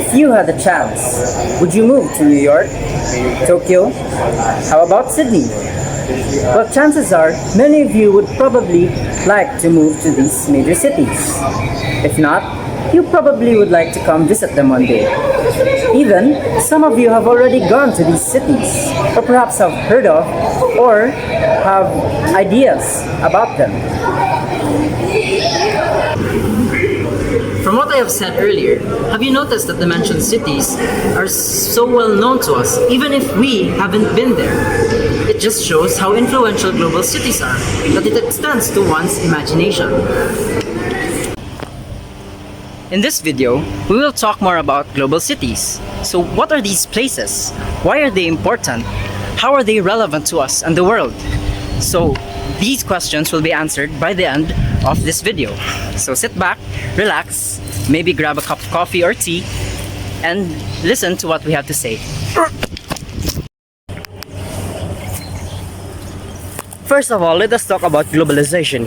If you had a chance, would you move to New York, Tokyo? How about Sydney? Well, chances are many of you would probably like to move to these major cities. If not, you probably would like to come visit them one day. Even some of you have already gone to these cities, or perhaps have heard of, or have ideas about them. From what I have said earlier, have you noticed that the mentioned cities are so well known to us, even if we haven't been there? It just shows how influential global cities are, that it extends to one's imagination. In this video, we will talk more about global cities. So what are these places? Why are they important? How are they relevant to us and the world? So these questions will be answered by the end of this video. So sit back, relax, maybe grab a cup of coffee or tea, and listen to what we have to say. First of all, let us talk about globalization.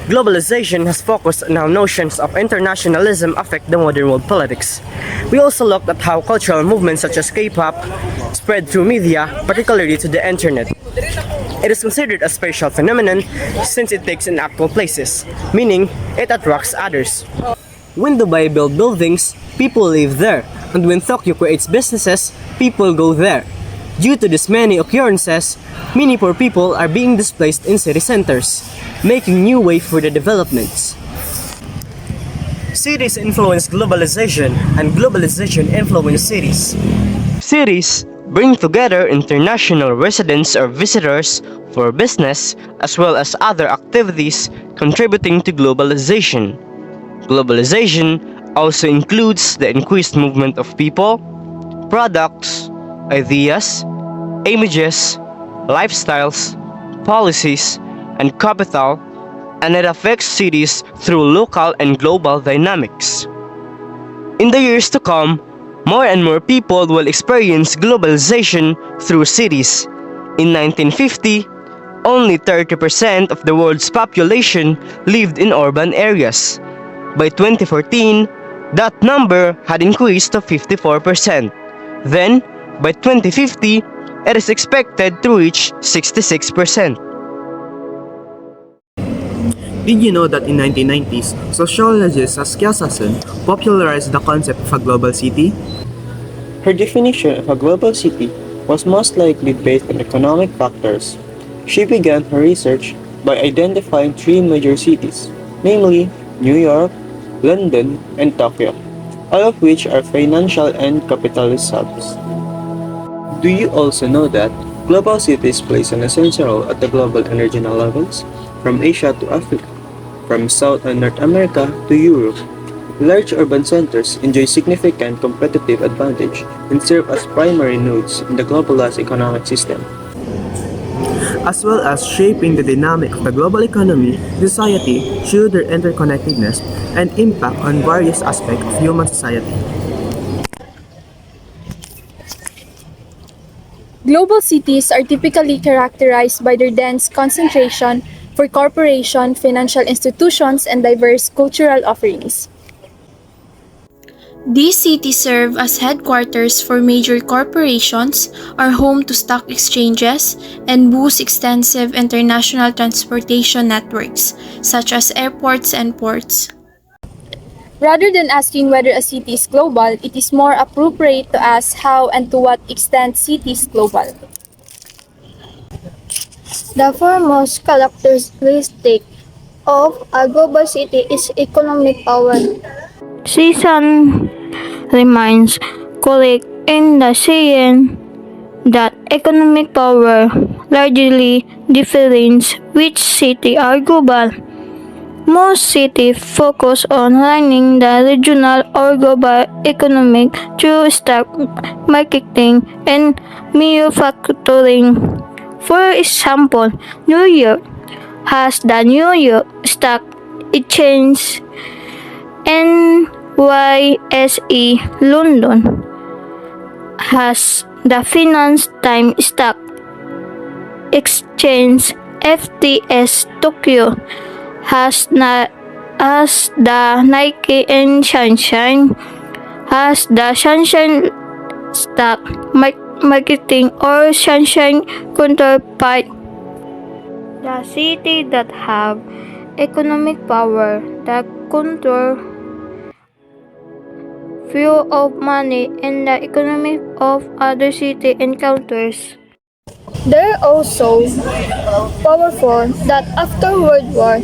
Globalization has focused on how notions of internationalism affect the modern world politics. We also looked at how cultural movements such as K-pop spread through media, particularly to the internet. It is considered a spatial phenomenon since it takes in actual places, meaning it attracts others. When Dubai builds buildings, people live there, and when Tokyo creates businesses, people go there. Due to these many occurrences, many poor people are being displaced in city centers, making new way for the developments. Cities influence globalization, and globalization influence cities. Cities bring together international residents or visitors for business as well as other activities contributing to globalization. Globalization also includes the increased movement of people, products, ideas, images, lifestyles, policies, and capital, and it affects cities through local and global dynamics. In the years to come, more and more people will experience globalization through cities. In 1950, only 30% of the world's population lived in urban areas. By 2014, that number had increased to 54%. Then, by 2050, it is expected to reach 66%. Did you know that in 1990s, sociologist Saskia Sassen popularized the concept of a global city? Her definition of a global city was most likely based on economic factors. She began her research by identifying three major cities, namely New York, London, and Tokyo, all of which are financial and capitalist hubs. Do you also know that global cities play an essential role at the global and regional levels, from Asia to Africa, from South and North America to Europe? Large urban centers enjoy significant competitive advantage and serve as primary nodes in the globalized economic system. As well as shaping the dynamic of the global economy, society through their interconnectedness and impact on various aspects of human society. Global cities are typically characterized by their dense concentration for corporation, financial institutions, and diverse cultural offerings. These cities serve as headquarters for major corporations, are home to stock exchanges, and boast extensive international transportation networks, such as airports and ports. Rather than asking whether a city is global, it is more appropriate to ask how and to what extent city is global. The foremost characteristic of a global city is economic power. Season remains correct in the saying that economic power largely differs which city are global. Most cities focus on running the regional or global economy through stock marketing and manufacturing. For example, New York has the New York Stock Exchange. NYSE London has the Finance Time Stock Exchange. FTS Tokyo has the Nike and Sunshine has the sunshine stock marketing or sunshine counterpart. The city that have economic power, the control flow of money, and the economic of other city encounters. They're also powerful that after World War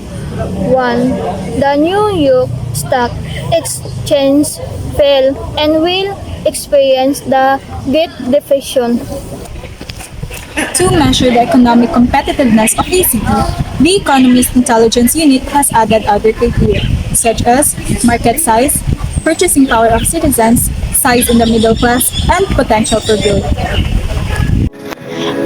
I, the New York Stock Exchange fell and will experience the Great Depression. To measure the economic competitiveness of a city, the Economist Intelligence Unit has added other criteria, such as market size, purchasing power of citizens, size in the middle class, and potential for growth.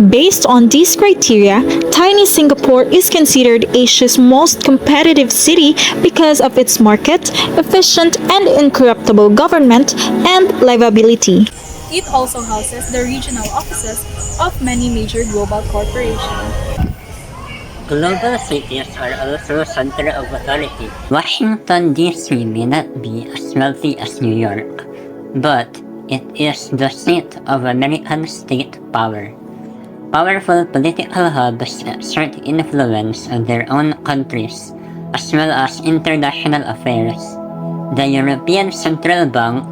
Based on these criteria, tiny Singapore is considered Asia's most competitive city because of its market, efficient and incorruptible government, and livability. It also houses the regional offices of many major global corporations. Global cities are also center of authority. Washington, D.C. may not be as wealthy as New York, but it is the seat of American state power. Powerful political hubs exert influence on their own countries, as well as international affairs. The European Central Bank,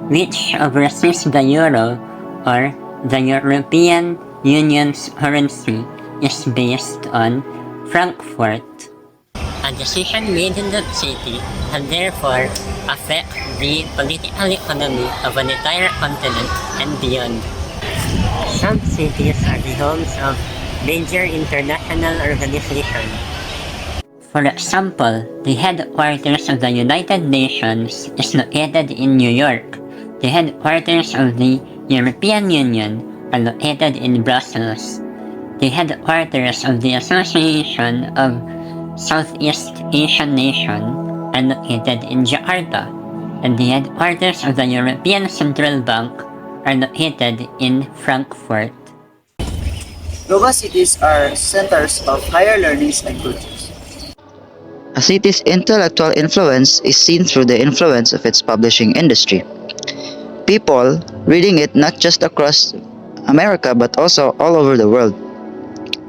which oversees the euro, or the European Union's currency, is based on Frankfurt. A decision made in that city can therefore affect the political economy of an entire continent and beyond. Some cities are the homes of major international organizations. For example, the headquarters of the United Nations is located in New York. The headquarters of the European Union are located in Brussels. The headquarters of the Association of Southeast Asian Nations are located in Jakarta, and the headquarters of the European Central Bank are located in Frankfurt. Global cities are centers of higher learnings and cultures. A city's intellectual influence is seen through the influence of its publishing industry. People reading it not just across America but also all over the world.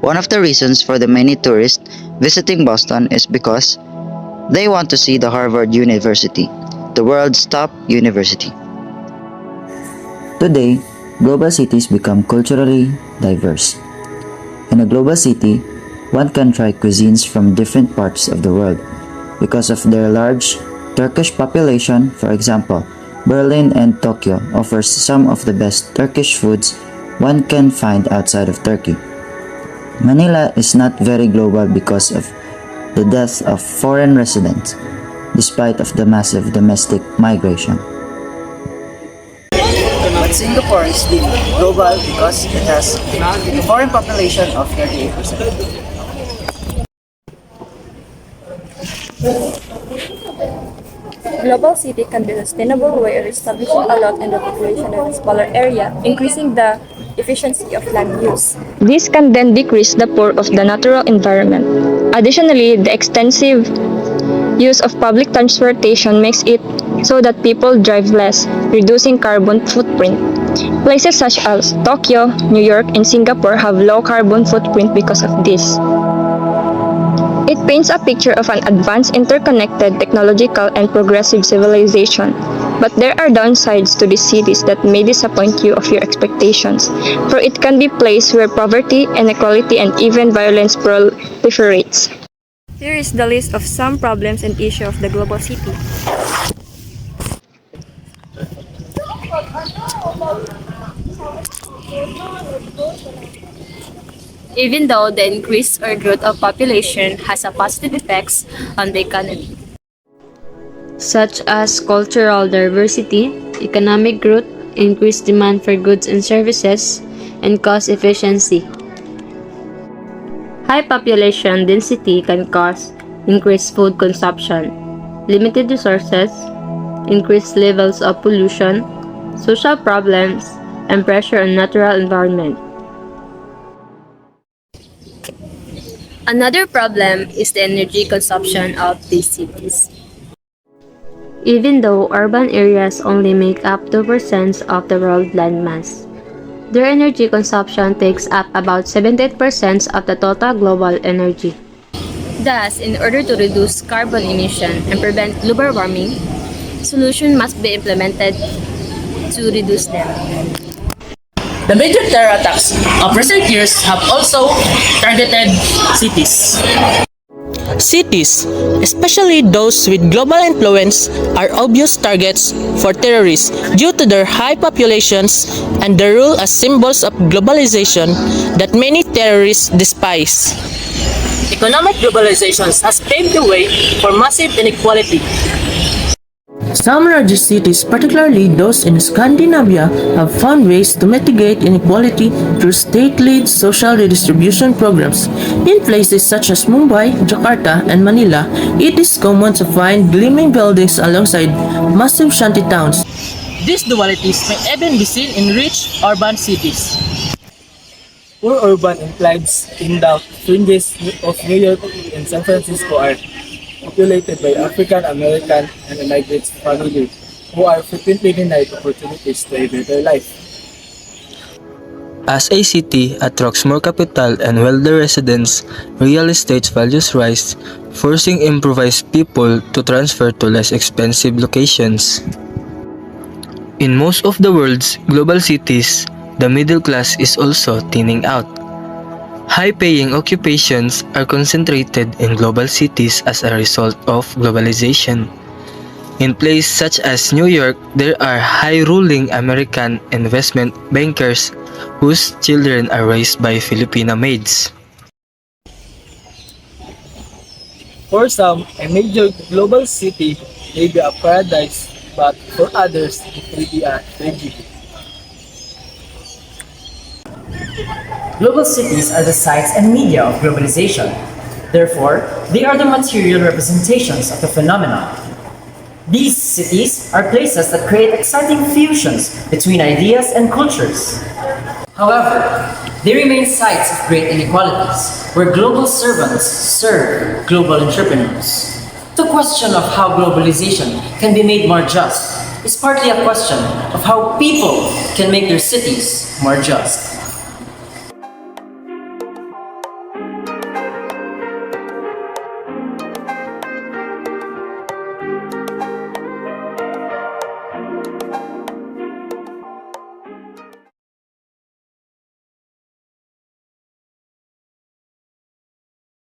One of the reasons for the many tourists visiting Boston is because they want to see the Harvard University, the world's top university. Today, global cities become culturally diverse. In a global city, one can try cuisines from different parts of the world. Because of their large Turkish population, for example, Berlin and Tokyo offers some of the best Turkish foods one can find outside of Turkey. Manila is not very global because of the death of foreign residents, despite of the massive domestic migration. But Singapore is still global because it has a foreign population of 38%. Global city can be a sustainable way of establishing a lot in the population of a smaller area, increasing the efficiency of land use. This can then decrease the poor of the natural environment. Additionally, the extensive use of public transportation makes it so that people drive less, reducing carbon footprint. Places such as Tokyo, New York, and Singapore have low carbon footprint because of this. It paints a picture of an advanced, interconnected, technological, and progressive civilization. But there are downsides to these cities that may disappoint you of your expectations, for it can be a place where poverty, inequality, and even violence proliferates. Here is the list of some problems and issues of the global city. Even though the increase or growth of population has a positive effects on the economy, such as cultural diversity, economic growth, increased demand for goods and services, and cost efficiency. High population density can cause increased food consumption, limited resources, increased levels of pollution, social problems, and pressure on natural environment. another problem is the energy consumption of these cities. even though urban areas only make up 2% of the world landmass. Their energy consumption takes up about 78% of the total global energy. Thus, in order to reduce carbon emission and prevent global warming, solutions must be implemented to reduce them. The major terror attacks of recent years have also targeted cities. Cities, especially those with global influence, are obvious targets for terrorists due to their high populations and their role as symbols of globalization that many terrorists despise. Economic globalization has paved the way for massive inequality. Some larger cities, particularly those in Scandinavia, have found ways to mitigate inequality through state-led social redistribution programs. In places such as Mumbai, Jakarta, and Manila, it is common to find gleaming buildings alongside massive shanty towns. These dualities may even be seen in rich urban cities. Poor urban enclaves in the fringes of New York and San Francisco are populated by African American and immigrant families who are frequently denied opportunities to a better life. As a city attracts more capital and wealthy residents, real estate values rise, forcing improvised people to transfer to less expensive locations. In most of the world's global cities, the middle class is also thinning out. High-paying occupations are concentrated in global cities as a result of globalization. In places such as New York, there are high-ruling American investment bankers whose children are raised by Filipino maids. For some, a major global city may be a paradise, but for others, it may be a tragedy. Global cities are the sites and media of globalization. Therefore, they are the material representations of the phenomenon. These cities are places that create exciting fusions between ideas and cultures. However, they remain sites of great inequalities, where global servants serve global entrepreneurs. The question of how globalization can be made more just is partly a question of how people can make their cities more just.